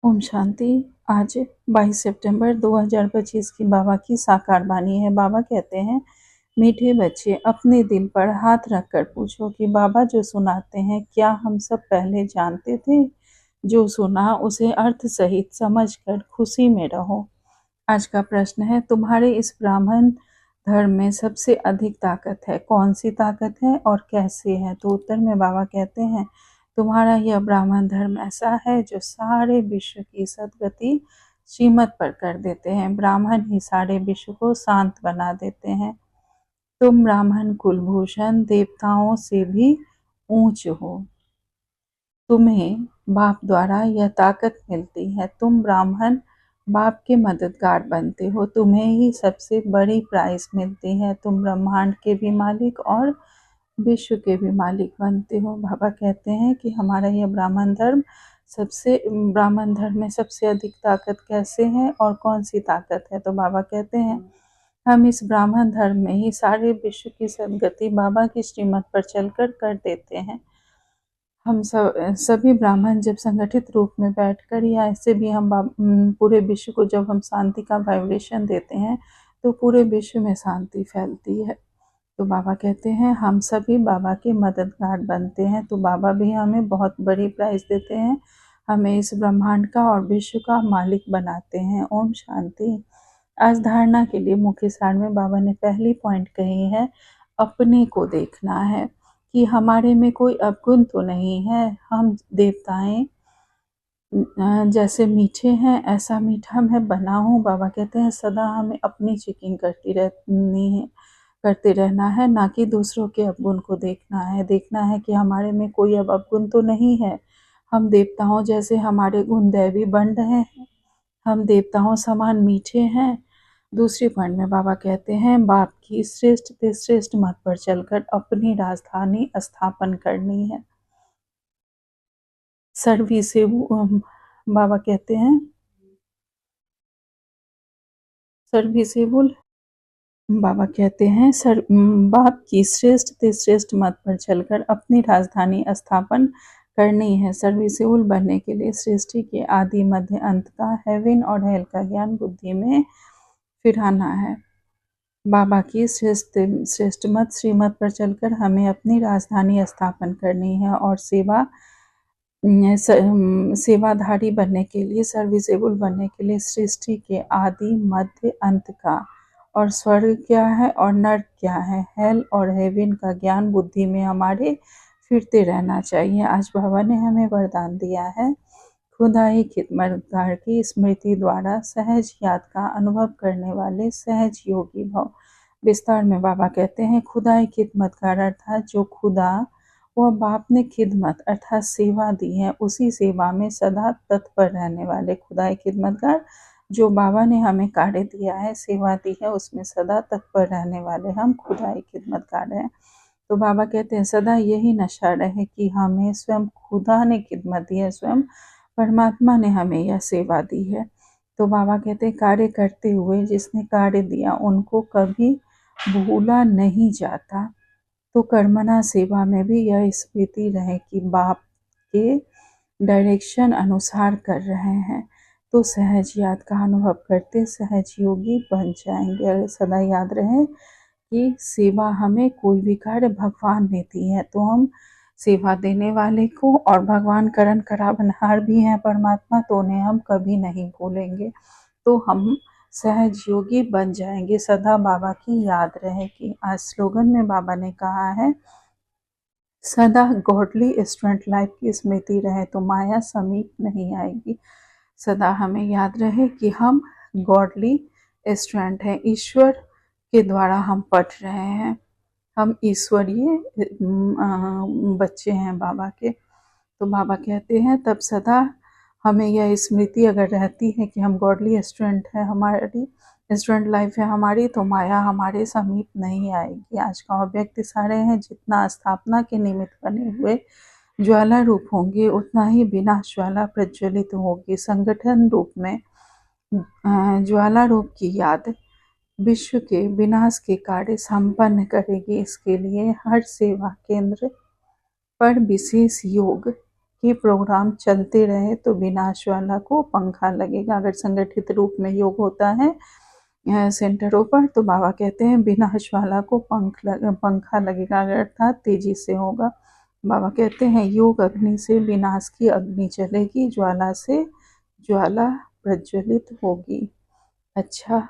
ओम शांति। आज 22 सितंबर 2025 की बाबा की साकार वाणी है। बाबा कहते हैं, मीठे बच्चे अपने दिल पर हाथ रखकर पूछो कि बाबा जो सुनाते हैं क्या हम सब पहले जानते थे। जो सुना उसे अर्थ सहित समझकर खुशी में रहो। आज का प्रश्न है, तुम्हारे इस ब्राह्मण धर्म में सबसे अधिक ताकत है, कौन सी ताकत है और कैसे है। तो उत्तर में बाबा कहते हैं, तुम्हारा यह ब्राह्मण धर्म ऐसा है जो सारे विश्व की सद्गति श्रीमत पर कर देते हैं। ब्राह्मण ही सारे विश्व को शांत बना देते हैं। तुम ब्राह्मण कुलभूषण देवताओं से भी ऊंच हो। तुम्हें बाप द्वारा यह ताकत मिलती है। तुम ब्राह्मण बाप के मददगार बनते हो। तुम्हें ही सबसे बड़ी प्राइज मिलती है। तुम ब्रह्मांड के भी मालिक और विश्व के भी मालिक बनते हो। बाबा कहते हैं कि हमारा यह ब्राह्मण धर्म में सबसे अधिक ताकत कैसे है और कौन सी ताकत है। तो बाबा कहते हैं, हम इस ब्राह्मण धर्म में ही सारे विश्व की सद्गति बाबा की श्रीमत पर चलकर कर देते हैं। हम सभी ब्राह्मण जब संगठित रूप में बैठकर या ऐसे भी हम पूरे विश्व को जब हम शांति का वाइब्रेशन देते हैं तो पूरे विश्व में शांति फैलती है। तो बाबा कहते हैं हम सभी बाबा के मददगार बनते हैं। तो बाबा भी हमें बहुत बड़ी प्राइज देते हैं, हमें इस ब्रह्मांड का और विश्व का मालिक बनाते हैं। ओम शांति। आज धारणा के लिए मुख्य सार में बाबा ने पहली पॉइंट कही है, अपने को देखना है कि हमारे में कोई अवगुण तो नहीं है। हम देवताएं जैसे मीठे हैं ऐसा मीठा मैं बना हूँ। बाबा कहते हैं सदा हमें अपनी चेकिंग करते रहना है, ना कि दूसरों के अवगुण को देखना है कि हमारे में कोई अब अवगुण तो नहीं है। हम देवताओं जैसे हमारे गुण दैवी बन रहे हैं, हम देवताओं समान मीठे हैं। दूसरी पॉइंट में बाबा कहते हैं, बाप की श्रेष्ठ से श्रेष्ठ मत पर चलकर अपनी राजधानी स्थापन करनी है। बाबा कहते हैं बाबा कहते हैं बाप की श्रेष्ठ से श्रेष्ठ मत पर चलकर अपनी राजधानी स्थापन करनी है। सर्विसेबल बनने के लिए सृष्टि के आदि मध्य अंत का हेवन और हेल का ज्ञान बुद्धि में फिराना है। बाबा की श्रेष्ठ मत श्रीमत पर चलकर हमें अपनी राजधानी स्थापन करनी है और सेवाधारी बनने के लिए, सर्विसेबल बनने के लिए सृष्टि के आदि मध्य अंत का और स्वर्ग क्या है और नर्क क्या है, हेल और हेवन का ज्ञान बुद्धि में हमारे फिरते रहना चाहिए। आज बाबा ने हमें वरदान दिया है, खुदाई खिदमतगार की स्मृति द्वारा सहज याद का अनुभव करने वाले सहज योगी भव। विस्तार में बाबा कहते हैं, खुदाई खिदमतगार अर्थात जो खुदा वह बाप ने खिदमत अर्थात सेवा दी है, उसी सेवा में सदा तत्पर रहने वाले खुदाई खिदमतगार। जो बाबा ने हमें कार्य दिया है, सेवा दी है, उसमें सदा तत्पर रहने वाले हम खुदाई खिदमतगार हैं। तो बाबा कहते हैं सदा यही नशा रहे कि हमें स्वयं खुदा ने खिदमत दी है, स्वयं परमात्मा ने हमें यह सेवा दी है। तो बाबा कहते हैं कार्य करते हुए जिसने कार्य दिया उनको कभी भूला नहीं जाता। तो कर्मणा सेवा में भी यह स्मृति रहे कि बाप के डायरेक्शन अनुसार कर रहे हैं, तो सहज याद का अनुभव करते सहज योगी बन जाएंगे। सदा याद रहे कि सेवा हमें कोई भी कार्य भगवान ने दी है, तो हम सेवा देने वाले को, और भगवान करण करावनहार भी हैं परमात्मा, तो उन्हें हम कभी नहीं भूलेंगे, तो हम सहज योगी बन जाएंगे। सदा बाबा की याद रहे कि आज स्लोगन में बाबा ने कहा है, सदा गॉडली स्टूडेंट लाइफ की स्मृति रहे तो माया समीप नहीं आएगी। सदा हमें याद रहे कि हम गॉडली स्टूडेंट हैं, ईश्वर के द्वारा हम पढ़ रहे हैं, हम ईश्वरीय बच्चे हैं बाबा के। तो बाबा कहते हैं तब सदा हमें यह स्मृति अगर रहती है कि हम गॉडली स्टूडेंट है, हमारी स्टूडेंट लाइफ है हमारी, तो माया हमारे समीप नहीं आएगी। आज का व्यक्ति सारे हैं जितना स्थापना के निमित्त बने हुए ज्वाला रूप होंगे उतना ही विनाश ज्वाला प्रज्वलित होगी। संगठन रूप में ज्वाला रूप की याद विश्व के विनाश के कार्य संपन्न करेगी। इसके लिए हर सेवा केंद्र पर विशेष योग कि प्रोग्राम चलते रहे तो विनाश वाला को पंखा लगेगा। अगर संगठित रूप में योग होता है सेंटरों पर, तो बाबा कहते हैं विनाश वाला को पंखा लगेगा, अर्थात तेजी से होगा। बाबा कहते हैं योग अग्नि से विनाश की अग्नि चलेगी, ज्वाला से ज्वाला प्रज्वलित होगी। अच्छा।